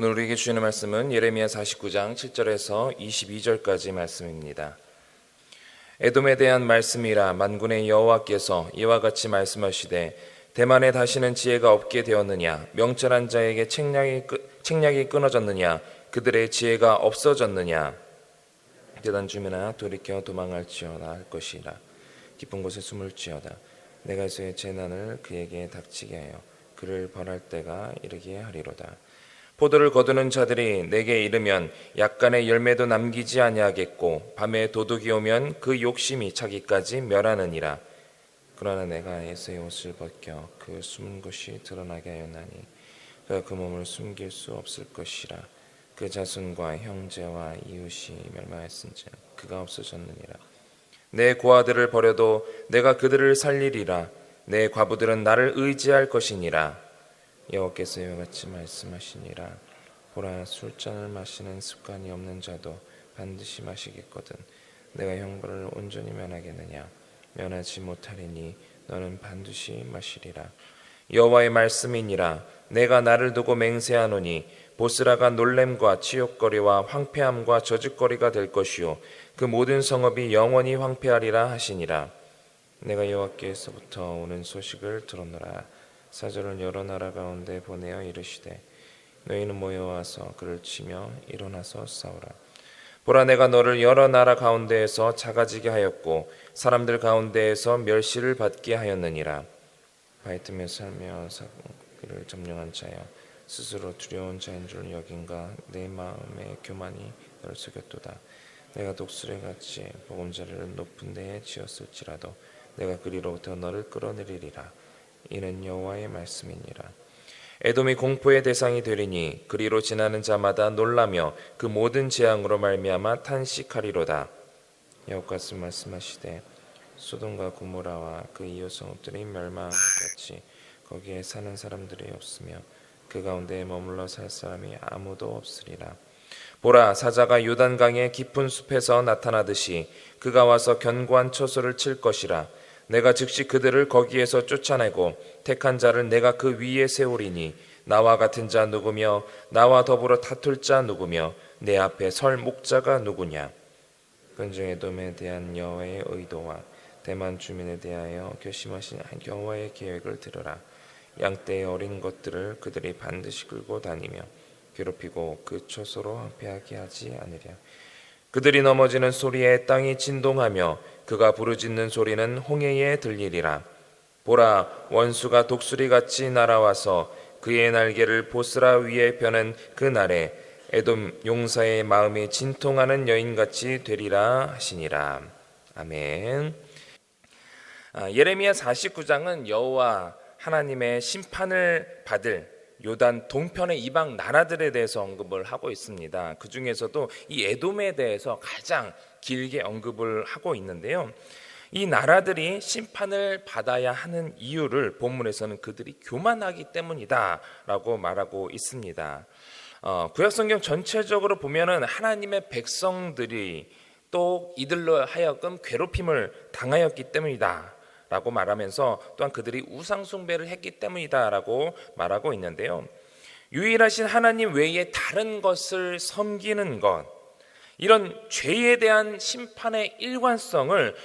오늘 우리에게 주시는 말씀은 예레미야 49장 7절에서 22절까지 말씀입니다. 에돔에 대한 말씀이라 만군의 여호와께서 이와 같이 말씀하시되 대만에 다시는 지혜가 없게 되었느냐, 명철한 자에게 책략이 끊어졌느냐, 그들의 지혜가 없어졌느냐. 대단 주민아 돌이켜 도망할지어다 할 것이라. 깊은 곳에 숨을지어다. 내가 그의 재난을 그에게 닥치게 하여 그를 벌할 때가 이르게 하리로다. 포도를 거두는 자들이 내게 이르면 약간의 열매도 남기지 아니하겠고 밤에 도둑이 오면 그 욕심이 차기까지 멸하느니라. 그러나 내가 에서의 옷을 벗겨 그 숨은 곳이 드러나게 하였나니 그가 그 몸을 숨길 수 없을 것이라. 그 자손과 형제와 이웃이 멸망했은즉 그가 없어졌느니라. 내 고아들을 버려도 내가 그들을 살리리라. 내 과부들은 나를 의지할 것이니라. 여호와께서 이와 같이 말씀하시니라. 보라, 술잔을 마시는 습관이 없는 자도 반드시 마시겠거든 내가 형벌을 온전히 면하겠느냐. 면하지 못하리니 너는 반드시 마시리라. 여호와의 말씀이니라. 내가 나를 두고 맹세하노니 보스라가 놀램과 치욕거리와 황폐함과 저주거리가 될 것이요 그 모든 성읍이 영원히 황폐하리라 하시니라. 내가 여호와께서부터 오는 소식을 들었노라. 사절을 여러 나라 가운데 보내어 이르시되 너희는 모여와서 그를 치며 일어나서 싸우라. 보라, 내가 너를 여러 나라 가운데에서 작아지게 하였고 사람들 가운데에서 멸시를 받게 하였느니라. 바위 틈에 살며 사기를 점령한 자여, 스스로 두려운 자인 줄 여긴가. 내 마음의 교만이 너를 속였도다. 내가 독수리같이 보금자리를 높은 데에 지었을지라도 내가 그리로부터 너를 끌어내리리라. 이는 여호와의 말씀이니라. 에돔이 공포의 대상이 되리니 그리로 지나는 자마다 놀라며 그 모든 재앙으로 말미암아 탄식하리로다. 여호와께서 말씀하시되 소돔과 고모라와 그 이웃 성읍들이 멸망한 것 같이 거기에 사는 사람들이 없으며 그 가운데 머물러 살 사람이 아무도 없으리라. 보라, 사자가 요단강의 깊은 숲에서 나타나듯이 그가 와서 견고한 처소를 칠 것이라. 내가 즉시 그들을 거기에서 쫓아내고 택한 자를 내가 그 위에 세우리니 나와 같은 자 누구며 나와 더불어 다툴 자 누구며 내 앞에 설 목자가 누구냐. 근중 에돔에 대한 여호와의 의도와 대만 주민에 대하여 결심하신 여호와의 계획을 들으라. 양떼의 어린 것들을 그들이 반드시 끌고 다니며 괴롭히고 그 처소로 황폐하게 하지 않으랴. 그들이 넘어지는 소리에 땅이 진동하며 그가 부르짖는 소리는 홍해에 들리리라. 보라, 원수가 독수리같이 날아와서 그의 날개를 보스라 위에 펴는 그 날에 에돔 용사의 마음이 진통하는 여인같이 되리라 하시니라. 아멘. 예레미야 49장은 여호와 하나님의 심판을 받을 요단 동편의 이방 나라들에 대해서 언급을 하고 있습니다. 그 중에서도 이 에돔에 대해서 가장 길게 언급을 하고 있는데요. 이 나라들이 심판을 받아야 하는 이유를 본문에서는 그들이 교만하기 때문이다 라고 말하고 있습니다. 구약성경 전체적으로 보면은 하나님의 백성들이 또 이들로 하여금 괴롭힘을 당하였기 때문이다 라고 말하면서 또한 그들이 우상숭배를 했기 때문이다 라고 말하고 있는데요. 유일하신 하나님 외에 다른 것을 섬기는 것, 이런 죄에 대한 심판의 일관성을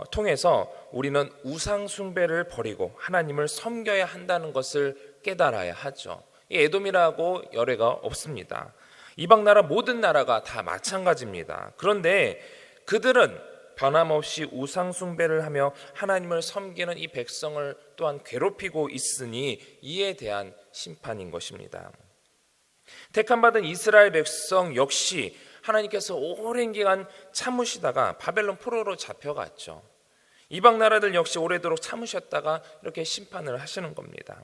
통해서 우리는 우상숭배를 버리고 하나님을 섬겨야 한다는 것을 깨달아야 하죠. 이 에돔이라고 열애가 없습니다. 이방 나라 모든 나라가 다 마찬가지입니다. 그런데 그들은 변함없이 우상숭배를 하며 하나님을 섬기는 이 백성을 또한 괴롭히고 있으니 이에 대한 심판인 것입니다. 택함받은 이스라엘 백성 역시 하나님께서 오랜 기간 참으시다가 바벨론 포로로 잡혀갔죠. 이방 나라들 역시 오래도록 참으셨다가 이렇게 심판을 하시는 겁니다.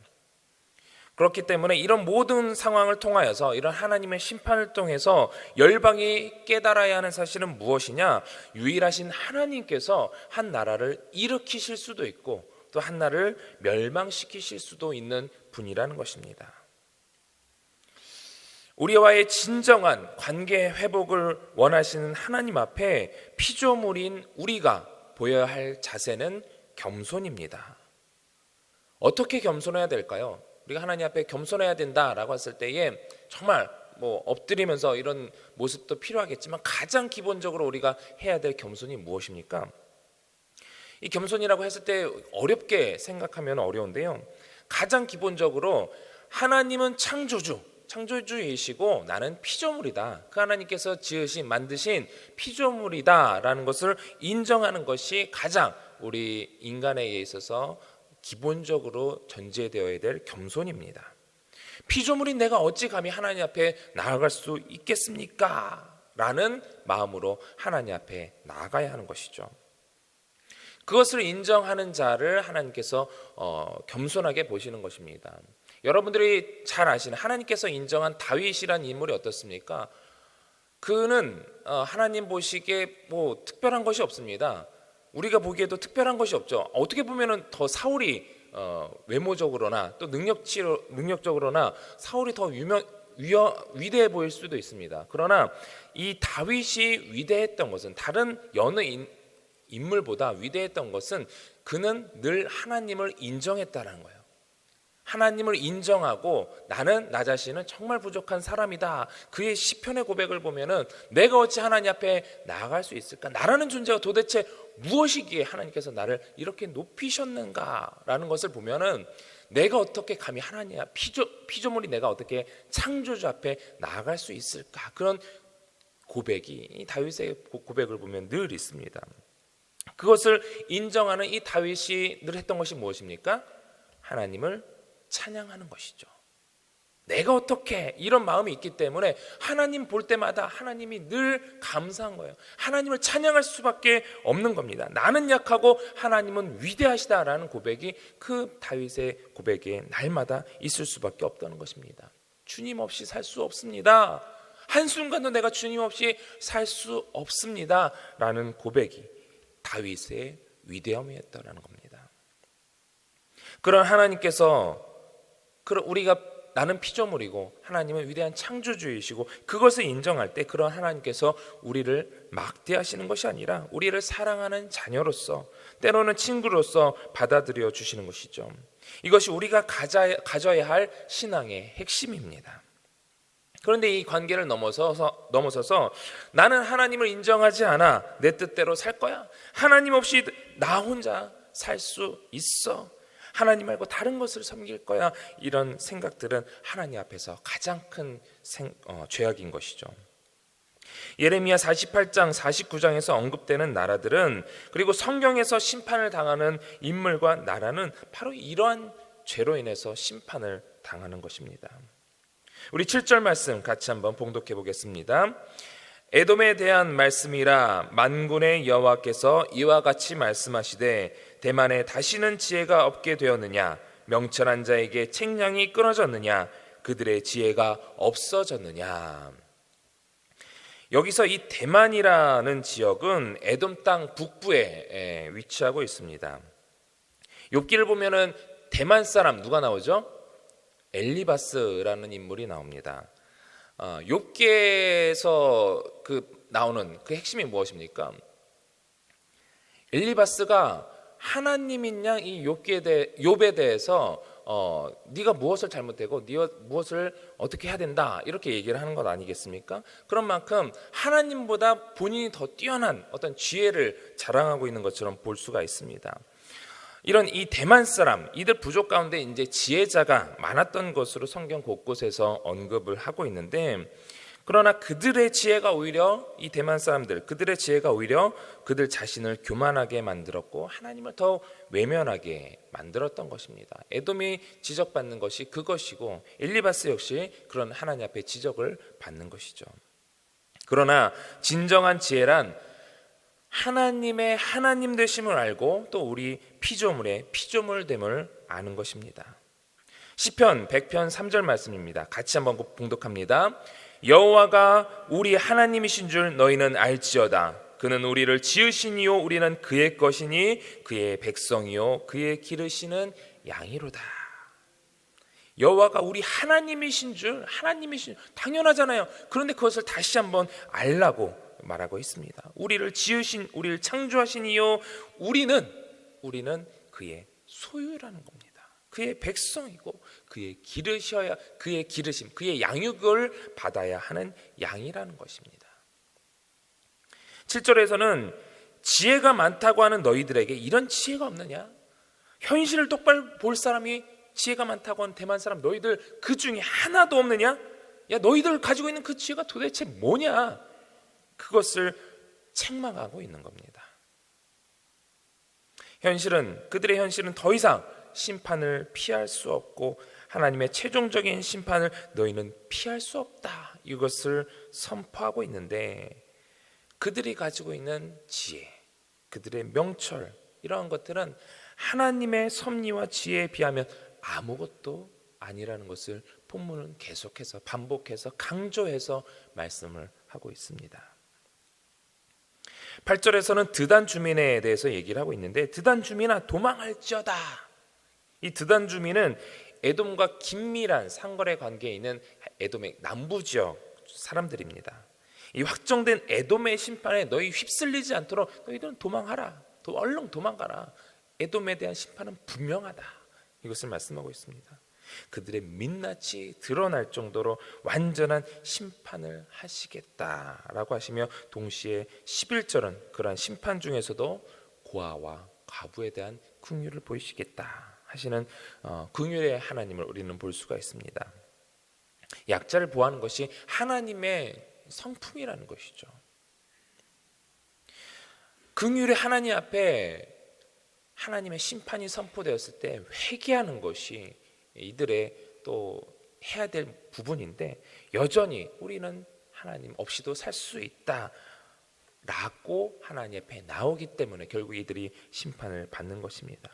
그렇기 때문에 이런 모든 상황을 통하여서 이런 하나님의 심판을 통해서 열방이 깨달아야 하는 사실은 무엇이냐? 유일하신 하나님께서 한 나라를 일으키실 수도 있고 또 한 나라를 멸망시키실 수도 있는 분이라는 것입니다. 우리와의 진정한 관계 회복을 원하시는 하나님 앞에 피조물인 우리가 보여야 할 자세는 겸손입니다. 어떻게 겸손해야 될까요? 우리가 하나님 앞에 겸손해야 된다라고 했을 때에 정말 엎드리면서 이런 모습도 필요하겠지만 가장 기본적으로 우리가 해야 될 겸손이 무엇입니까? 이 겸손이라고 했을 때 어렵게 생각하면 어려운데요. 가장 기본적으로 하나님은 창조주이시고 나는 피조물이다. 그 하나님께서 만드신 피조물이다라는 것을 인정하는 것이 가장 우리 인간에 있어서 기본적으로 전제되어야 될 겸손입니다. 피조물인 내가 어찌 감히 하나님 앞에 나아갈 수 있겠습니까? 라는 마음으로 하나님 앞에 나아가야 하는 것이죠. 그것을 인정하는 자를 하나님께서 겸손하게 보시는 것입니다. 여러분들이 잘 아시는 하나님께서 인정한 다윗이라는 인물이 어떻습니까? 그는 하나님 보시기에 특별한 것이 없습니다. 우리가 보기에도 특별한 것이 없죠. 어떻게 보면은 더 사울이 외모적으로나 또 능력적으로나 사울이 더 위대해 보일 수도 있습니다. 그러나 이 다윗이 위대했던 것은 다른 여느 인물보다 위대했던 것은 그는 늘 하나님을 인정했다는 거예요. 하나님을 인정하고 나는 나 자신은 정말 부족한 사람이다. 그의 시편의 고백을 보면은 내가 어찌 하나님 앞에 나아갈 수 있을까? 나라는 존재가 도대체 무엇이기에 하나님께서 나를 이렇게 높이셨는가라는 것을 보면은 내가 어떻게 감히 하나님 피조물이 내가 어떻게 창조주 앞에 나아갈 수 있을까? 그런 고백이 이 다윗의 고백을 보면 늘 있습니다. 그것을 인정하는 이 다윗이 늘 했던 것이 무엇입니까? 하나님을 찬양하는 것이죠. 내가 어떻게 이런 마음이 있기 때문에 하나님 볼 때마다 하나님이 늘 감사한 거예요. 하나님을 찬양할 수밖에 없는 겁니다. 나는 약하고 하나님은 위대하시다라는 고백이 그 다윗의 고백에 날마다 있을 수밖에 없다는 것입니다. 주님 없이 살 수 없습니다. 한순간도 내가 주님 없이 살 수 없습니다 라는 고백이 다윗의 위대함이었다는 겁니다. 그런 하나님께서 우리가 나는 피조물이고 하나님은 위대한 창조주이시고 그것을 인정할 때 그런 하나님께서 우리를 막대하시는 것이 아니라 우리를 사랑하는 자녀로서 때로는 친구로서 받아들여 주시는 것이죠. 이것이 우리가 가져야 할 신앙의 핵심입니다. 그런데 이 관계를 넘어서서 나는 하나님을 인정하지 않아 내 뜻대로 살 거야. 하나님 없이 나 혼자 살 수 있어. 하나님 말고 다른 것을 섬길 거야. 이런 생각들은 하나님 앞에서 가장 큰 죄악인 것이죠. 예레미야 48장 49장에서 언급되는 나라들은 그리고 성경에서 심판을 당하는 인물과 나라는 바로 이러한 죄로 인해서 심판을 당하는 것입니다. 우리 7절 말씀 같이 한번 봉독해 보겠습니다. 에돔에 대한 말씀이라 만군의 여호와께서 이와 같이 말씀하시되 대만에 다시는 지혜가 없게 되었느냐 명철한 자에게 책량이 끊어졌느냐 그들의 지혜가 없어졌느냐. 여기서 이 대만이라는 지역은 에돔 땅 북부에 위치하고 있습니다. 욥기를 보면은 대만 사람 누가 나오죠? 엘리바스라는 인물이 나옵니다. 욥기에서 나오는 그 핵심이 무엇입니까? 엘리바스가 하나님인 양 이 욥에 대해서 네가 무엇을 잘못되고 네가 무엇을 어떻게 해야 된다 이렇게 얘기를 하는 것 아니겠습니까? 그런 만큼 하나님보다 본인이 더 뛰어난 어떤 지혜를 자랑하고 있는 것처럼 볼 수가 있습니다. 이런 이 대만 사람 이들 부족 가운데 이제 지혜자가 많았던 것으로 성경 곳곳에서 언급을 하고 있는데 그러나 그들의 지혜가 오히려 이 대만 사람들 그들의 지혜가 오히려 그들 자신을 교만하게 만들었고 하나님을 더 외면하게 만들었던 것입니다. 에돔이 지적받는 것이 그것이고 엘리바스 역시 그런 하나님 앞에 지적을 받는 것이죠. 그러나 진정한 지혜란 하나님의 하나님 되심을 알고 또 우리 피조물의 피조물됨을 아는 것입니다. 시편 100편 3절 말씀입니다. 같이 한번 봉독합니다. 여호와가 우리 하나님이신 줄 너희는 알지어다. 그는 우리를 지으시니요 우리는 그의 것이니 그의 백성이요 그의 기르시는 양이로다. 여호와가 우리 하나님이신 줄 당연하잖아요. 그런데 그것을 다시 한번 알라고 말하고 있습니다. 우리를 창조하신 이요 우리는 그의 소유라는 겁니다. 그의 백성이고 그의 기르셔야 그의 기르심, 그의 양육을 받아야 하는 양이라는 것입니다. 7절에서는 지혜가 많다고 하는 너희들에게 이런 지혜가 없느냐? 현실을 똑바로 볼 사람이 지혜가 많다고 하는 대만 사람 너희들 그 중에 하나도 없느냐? 야, 너희들 가지고 있는 그 지혜가 도대체 뭐냐? 그것을 책망하고 있는 겁니다. 그들의 현실은 더 이상 심판을 피할 수 없고 하나님의 최종적인 심판을 너희는 피할 수 없다. 이것을 선포하고 있는데 그들이 가지고 있는 지혜, 그들의 명철 이러한 것들은 하나님의 섭리와 지혜에 비하면 아무것도 아니라는 것을 본문은 계속해서 반복해서 강조해서 말씀을 하고 있습니다. 8절에서는 드단 주민에 대해서 얘기를 하고 있는데 드단 주민아 도망할지어다. 이 드단 주민은 에돔과 긴밀한 상거래 관계에 있는 에돔의 남부 지역 사람들입니다. 이 확정된 에돔의 심판에 너희 휩쓸리지 않도록 너희들은 도망하라. 얼른 도망가라. 에돔에 대한 심판은 분명하다. 이것을 말씀하고 있습니다. 그들의 민낯이 드러날 정도로 완전한 심판을 하시겠다라고 하시며 동시에 11절은 그러한 심판 중에서도 고아와 과부에 대한 긍휼을 보이시겠다 하시는 긍휼의 하나님을 우리는 볼 수가 있습니다. 약자를 보호하는 것이 하나님의 성품이라는 것이죠. 긍휼의 하나님 앞에 하나님의 심판이 선포되었을 때 회개하는 것이 이들의 또 해야 될 부분인데 여전히 우리는 하나님 없이도 살 수 있다 라고 하나님 앞에 나오기 때문에 결국 이들이 심판을 받는 것입니다.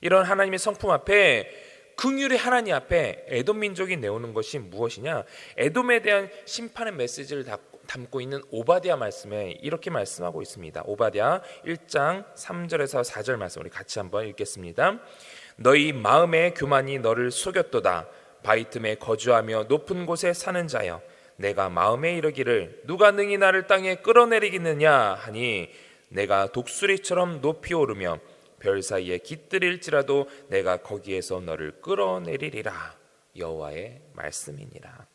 이런 하나님의 성품 앞에 긍휼의 하나님 앞에 에돔 민족이 내오는 것이 무엇이냐? 에돔에 대한 심판의 메시지를 담고 있는 오바댜 말씀에 이렇게 말씀하고 있습니다. 오바댜 1장 3절에서 4절 말씀 우리 같이 한번 읽겠습니다. 너희 마음의 교만이 너를 속였도다. 바위 틈에 거주하며 높은 곳에 사는 자여, 내가 마음에 이르기를 누가 능히 나를 땅에 끌어내리겠느냐 하니 내가 독수리처럼 높이 오르며 별 사이에 깃들일지라도 내가 거기에서 너를 끌어내리리라. 여호와의 말씀이니라.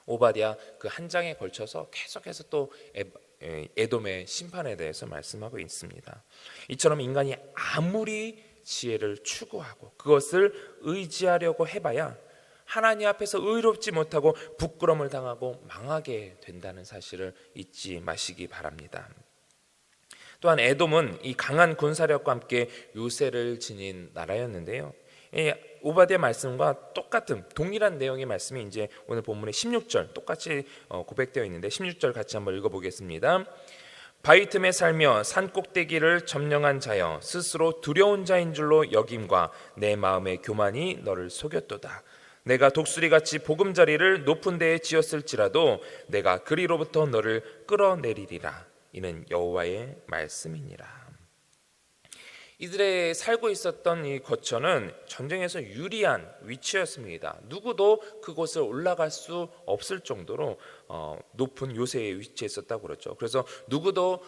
오바댜 그 한 장에 걸쳐서 계속해서 또 에돔의 심판에 대해서 말씀하고 있습니다. 이처럼 인간이 아무리 지혜를 추구하고 그것을 의지하려고 해봐야 하나님 앞에서 의롭지 못하고 부끄러움을 당하고 망하게 된다는 사실을 잊지 마시기 바랍니다. 또한 에돔은 이 강한 군사력과 함께 요새를 지닌 나라였는데요. 이 오바댜 말씀과 똑같은 동일한 내용의 말씀이 이제 오늘 본문의 16절 똑같이 고백되어 있는데 16절 같이 한번 읽어보겠습니다. 바위 틈에 살며 산 꼭대기를 점령한 자여, 스스로 두려운 자인 줄로 여김과 내 마음의 교만이 너를 속였도다. 내가 독수리같이 보금자리를 높은 데에 지었을지라도 내가 그리로부터 너를 끌어내리리라. 이는 여호와의 말씀이니라. 이들의 살고 있었던 이 거처는 전쟁에서 유리한 위치였습니다. 누구도 그곳을 올라갈 수 없을 정도로 높은 요새에 위치해 있었다고 그러죠. 그래서 누구도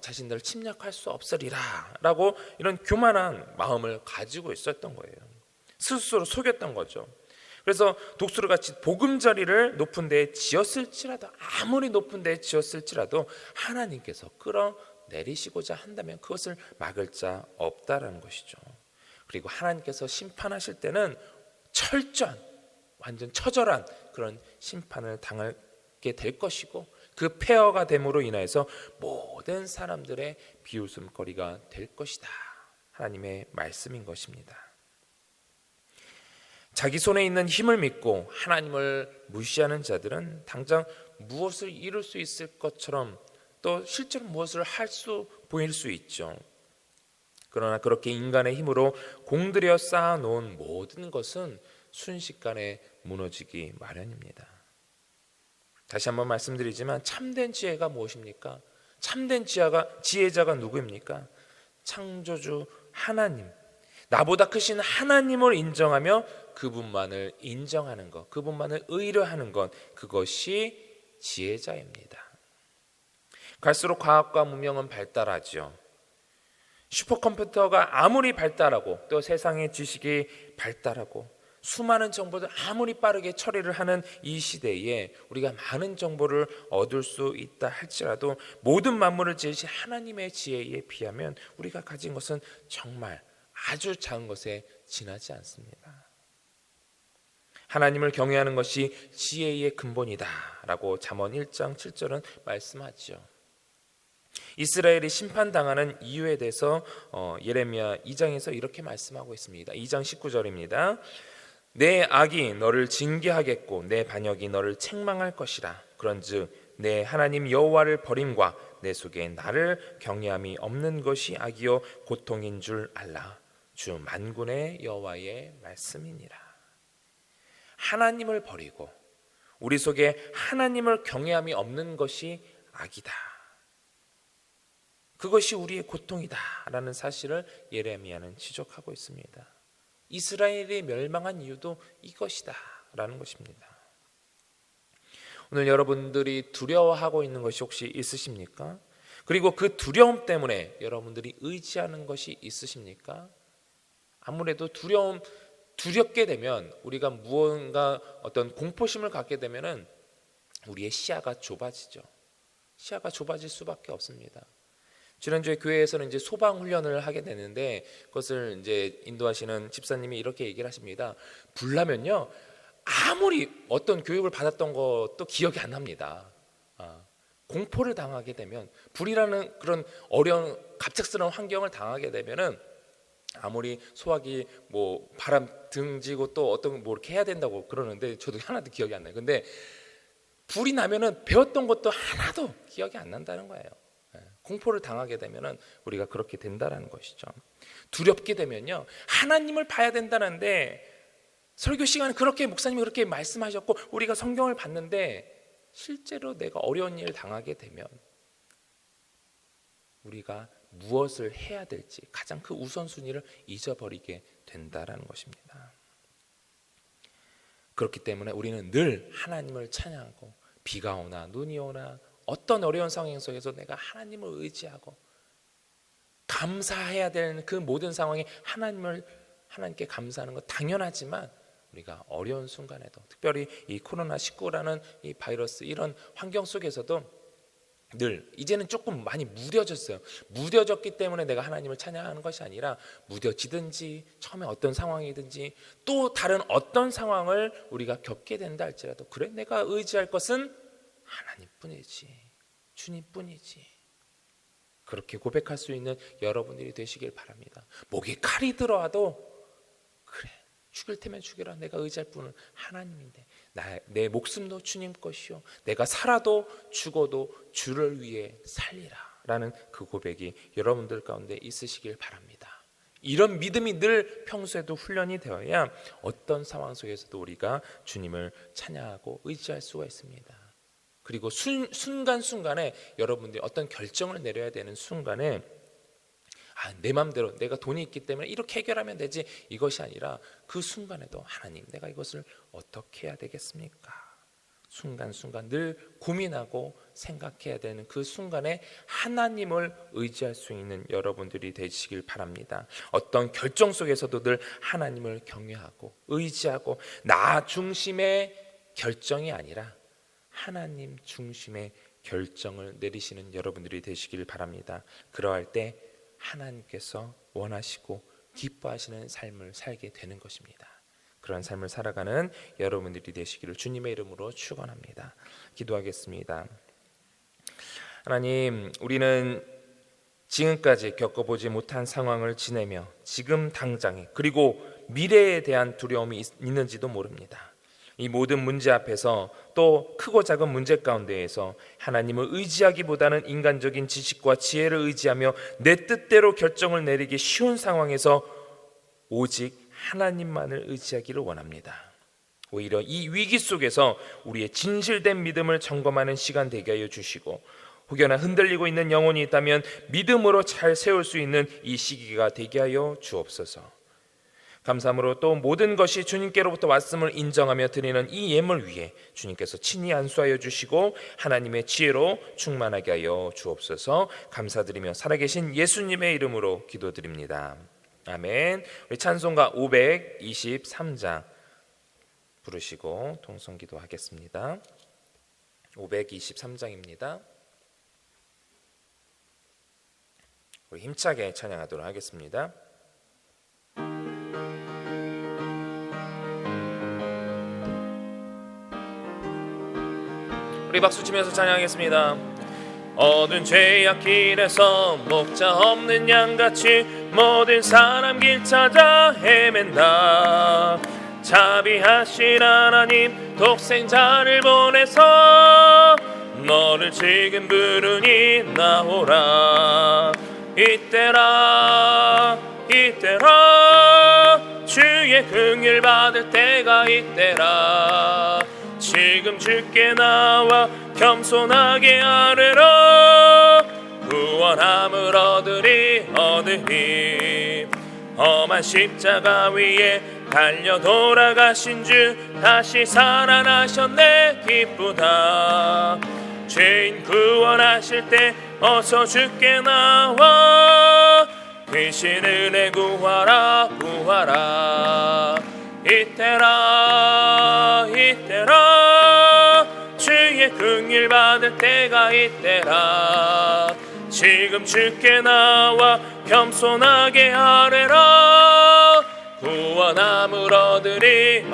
자신들을 침략할 수 없으리라 라고 이런 교만한 마음을 가지고 있었던 거예요. 스스로 속였던 거죠. 그래서 독수리같이 보금자리를 높은 데에 지었을지라도, 아무리 높은 데에 지었을지라도 하나님께서 끌어내리시고자 한다면 그것을 막을 자 없다라는 것이죠. 그리고 하나님께서 심판하실 때는 철저한, 완전 처절한 그런 심판을 당하게 될 것이고, 그 폐허가 됨으로 인하여서 모든 사람들의 비웃음거리가 될 것이다. 하나님의 말씀인 것입니다. 자기 손에 있는 힘을 믿고 하나님을 무시하는 자들은 당장 무엇을 이룰 수 있을 것처럼 또 실제로 무엇을 할 수 보일 수 있죠. 그러나 그렇게 인간의 힘으로 공들여 쌓아놓은 모든 것은 순식간에 무너지기 마련입니다. 다시 한번 말씀드리지만 참된 지혜가 무엇입니까? 참된 지혜자가 누구입니까? 창조주 하나님, 나보다 크신 하나님을 인정하며 그분만을 인정하는 것, 그분만을 의뢰하는 것, 그것이 지혜자입니다. 갈수록 과학과 문명은 발달하죠. 슈퍼컴퓨터가 아무리 발달하고 또 세상의 지식이 발달하고 수많은 정보들 아무리 빠르게 처리를 하는 이 시대에 우리가 많은 정보를 얻을 수 있다 할지라도 모든 만물을 지으신 하나님의 지혜에 비하면 우리가 가진 것은 정말 아주 작은 것에 지나지 않습니다. 하나님을 경외하는 것이 지혜의 근본이다 라고 잠언 1장 7절은 말씀하죠. 이스라엘이 심판당하는 이유에 대해서 예레미야 2장에서 이렇게 말씀하고 있습니다. 2장 19절입니다. 내 악이 너를 징계하겠고 내 반역이 너를 책망할 것이라. 그런즉 내 하나님 여호와를 버림과 내 속에 나를 경외함이 없는 것이 악이요 고통인 줄 알라. 주 만군의 여호와의 말씀이니라. 하나님을 버리고 우리 속에 하나님을 경외함이 없는 것이 악이다. 그것이 우리의 고통이다 라는 사실을 예레미야는 지적하고 있습니다. 이스라엘이 멸망한 이유도 이것이다 라는 것입니다. 오늘 여러분들이 두려워하고 있는 것이 혹시 있으십니까? 그리고 그 두려움 때문에 여러분들이 의지하는 것이 있으십니까? 아무래도 두렵게 되면 우리가 무언가 어떤 공포심을 갖게 되면은 우리의 시야가 좁아지죠. 시야가 좁아질 수밖에 없습니다. 지난주에 교회에서는 이제 소방 훈련을 하게 되는데 그것을 이제 인도하시는 집사님이 이렇게 얘기를 하십니다. 불 나면요 아무리 어떤 교육을 받았던 것도 기억이 안 납니다. 공포를 당하게 되면 불이라는 그런 어려운 갑작스러운 환경을 당하게 되면은 아무리 소화기 뭐 바람 등지고 또 어떤 뭐 이렇게 해야 된다고 그러는데 저도 하나도 기억이 안 나요. 근데 불이 나면은 배웠던 것도 하나도 기억이 안 난다는 거예요. 공포를 당하게 되면은 우리가 그렇게 된다라는 것이죠. 두렵게 되면요 하나님을 봐야 된다는데 설교 시간에 그렇게 목사님이 그렇게 말씀하셨고 우리가 성경을 봤는데 실제로 내가 어려운 일을 당하게 되면 우리가 무엇을 해야 될지 가장 그 우선순위를 잊어버리게 된다라는 것입니다. 그렇기 때문에 우리는 늘 하나님을 찬양하고 비가 오나 눈이 오나 어떤 어려운 상황 속에서 내가 하나님을 의지하고 감사해야 되는 그 모든 상황에 하나님께 감사하는 것 당연하지만 우리가 어려운 순간에도 특별히 이 코로나19라는 이 바이러스 이런 환경 속에서도 늘 이제는 조금 많이 무뎌졌어요. 무뎌졌기 때문에 내가 하나님을 찬양하는 것이 아니라 무뎌지든지 처음에 어떤 상황이든지 또 다른 어떤 상황을 우리가 겪게 된다 할지라도 그래 내가 의지할 것은 하나님뿐이지 주님뿐이지 그렇게 고백할 수 있는 여러분들이 되시길 바랍니다. 목에 칼이 들어와도 그래 죽일 테면 죽여라 내가 의지할 분은 하나님인데 내 목숨도 주님 것이요 내가 살아도 죽어도 주를 위해 살리라 라는 그 고백이 여러분들 가운데 있으시길 바랍니다. 이런 믿음이 늘 평소에도 훈련이 되어야 어떤 상황 속에서도 우리가 주님을 찬양하고 의지할 수가 있습니다. 그리고 순간순간에 여러분들이 어떤 결정을 내려야 되는 순간에 내 마음대로 내가 돈이 있기 때문에 이렇게 해결하면 되지 이것이 아니라 그 순간에도 하나님 내가 이것을 어떻게 해야 되겠습니까? 순간순간 늘 고민하고 생각해야 되는 그 순간에 하나님을 의지할 수 있는 여러분들이 되시길 바랍니다. 어떤 결정 속에서도 늘 하나님을 경외하고 의지하고 나 중심의 결정이 아니라 하나님 중심의 결정을 내리시는 여러분들이 되시길 바랍니다. 그러할 때 하나님께서 원하시고 기뻐하시는 삶을 살게 되는 것입니다. 그런 삶을 살아가는 여러분들이 되시기를 주님의 이름으로 축원합니다. 기도하겠습니다. 하나님, 우리는 지금까지 겪어보지 못한 상황을 지내며 지금 당장에 그리고 미래에 대한 두려움이 있는지도 모릅니다. 이 모든 문제 앞에서 또 크고 작은 문제 가운데에서 하나님을 의지하기보다는 인간적인 지식과 지혜를 의지하며 내 뜻대로 결정을 내리기 쉬운 상황에서 오직 하나님만을 의지하기를 원합니다. 오히려 이 위기 속에서 우리의 진실된 믿음을 점검하는 시간 되게 하여 주시고 혹여나 흔들리고 있는 영혼이 있다면 믿음으로 잘 세울 수 있는 이 시기가 되게 하여 주옵소서. 감사함으로 또 모든 것이 주님께로부터 왔음을 인정하며 드리는 이 예물 위에 주님께서 친히 안수하여 주시고 하나님의 지혜로 충만하게 하여 주옵소서. 감사드리며 살아계신 예수님의 이름으로 기도드립니다. 아멘. 우리 찬송가 523장 부르시고 통성기도 하겠습니다. 523장입니다. 우리 힘차게 찬양하도록 하겠습니다. 우리 박수 치면서 찬양하겠습니다. 어두운 죄악 길에서 목자 없는 양같이 모든 사람 길 찾아 헤맨다. 자비하신 하나님 독생자를 보내서 너를 지금 부르니 나오라. 이때라 이때라 주의 긍휼 받을 때가 이때라. 지금 주께 나와 겸손하게 아뢰라. 구원함을 얻으리 험한 십자가 위에 달려 돌아가신 주 다시 살아나셨네 기쁘다. 죄인 구원하실 때 어서 주께 나와 귀신 은혜 구하라 구하라. 이때라 이때라 주의 긍휼 받을 때가 이때라. 지금 주께 나와 겸손하게 아뢰라. 구원함을 얻으리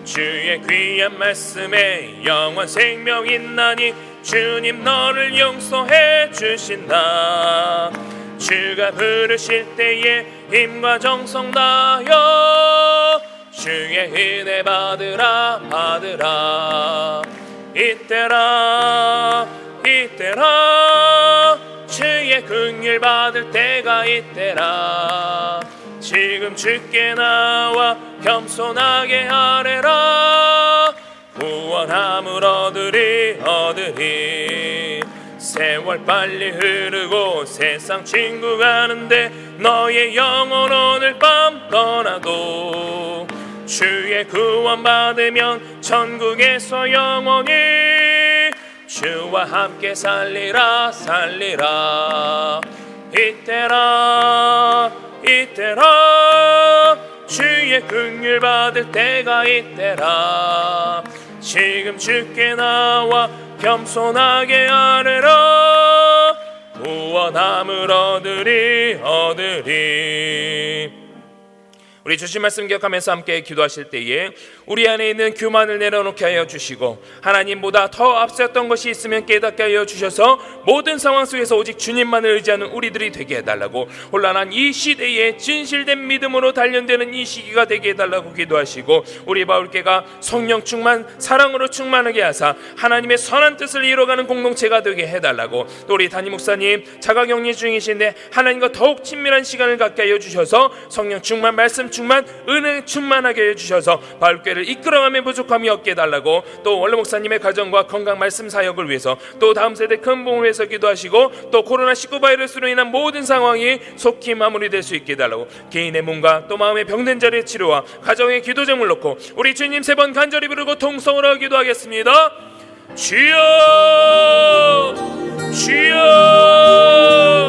주의 귀한 말씀에 영원 생명 있나니 주님 너를 용서해 주신다. 주가 부르실 때에 힘과 정성 다하여 주의 은혜 받으라 받으라. 이때라 이때라 주의 긍휼 받을 때가 이때라. 지금 주께 나와 겸손하게 아뢰라. 구원함을 얻으리 세월 빨리 흐르고 세상 친구 가는데 너의 영혼 오늘 밤 떠나도 주의 구원 받으면 천국에서 영원히 주와 함께 살리라 살리라. 이때라 이때라 주의 긍휼 받을 때가 이때라. 지금 주께 나와 겸손하게 아뢰라. 구원함을 얻으리 우리 주신 말씀 기억하면서 함께 기도하실 때에 우리 안에 있는 교만을 내려놓게 하여 주시고 하나님보다 더 앞섰던 것이 있으면 깨닫게 하여 주셔서 모든 상황 속에서 오직 주님만을 의지하는 우리들이 되게 해달라고, 혼란한 이 시대에 진실된 믿음으로 단련되는 이 시기가 되게 해달라고 기도하시고, 우리 바울교회가 성령 충만 사랑으로 충만하게 하사 하나님의 선한 뜻을 이뤄가는 공동체가 되게 해달라고, 또 우리 담임 목사님 자가격리 중이신데 하나님과 더욱 친밀한 시간을 갖게 하여 주셔서 성령 충만 말씀 충만 은혜 충만하게 해주셔서 바울교회를 이끌어가며 부족함이 없게 해달라고, 또 원로 목사님의 가정과 건강 말씀 사역을 위해서, 또 다음 세대 큰 복을 위해서 기도하시고, 또 코로나19 바이러스로 인한 모든 상황이 속히 마무리될 수 있게 해달라고, 개인의 몸과 또 마음의 병든 자리의 치료와 가정의 기도 제물 놓고 우리 주님 3번 간절히 부르고 통성으로 기도하겠습니다. 주여 주여